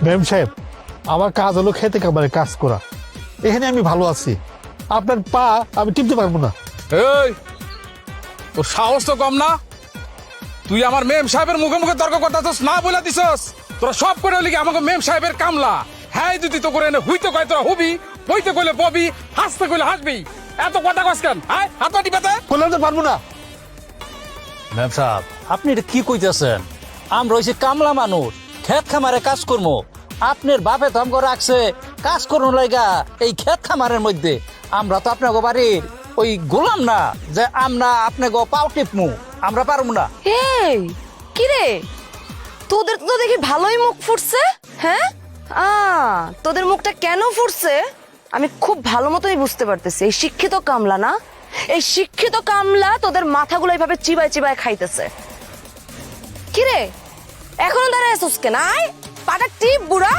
Ma'am সাহেব, আমার কাজ হলো খেতে খাবারে কাজ করা। এখানে আমি ভালো আছি, আপনার পা আমি টিপতে পারবো না। এই তোর সাহস তো কম না? তুই আমার মেম সাহেবের মুখে মুখে তর্ক করতেছস, না বলে দিছস। তোরা সব করে লিখে আমাকে মেম সাহেবের কামলা। হ্যাঁ যদি তো করে এনে হুইতে কয় তোরা হুবি, বইতে কইলে ববি, হাসতে কইলে হাসবি। এত কথা কস কেন? হ্যাঁ হাত পা টিপাতে। করলে তো পারবো না। ম্যাম সাহেব, আপনি এটা কি কইতেছেন? আমরা হইছি কামলা মানুষ, ক্ষেত খামারে কাজ করবো। আপনার বাপে তো আমাকে রাখছে কাজ করুন লাইগা এই ক্ষেত খামারের মধ্যে। আমরা তো আপনাকে বাড়ির ওই গোলাম না যে আমরা আপনাকে পাও টিপমু। আমরা পারবো না। এই কিরে, তোদের তো দেখি ভালোই মুখ ফুটছে। হ্যাঁ, তোদের মুখটা কেন ফুটছে আমি খুব ভালো মতোই বুঝতে পারতেছি। এই শিক্ষিত কামলা না, এই শিক্ষিত কামলা তোদের মাথাগুলো এইভাবে চিবায় চিবায় খাইতেছে। কিরে, এখনো দাঁড়ায় আছিস কেন? আয় পাটা টিপ বুড়া।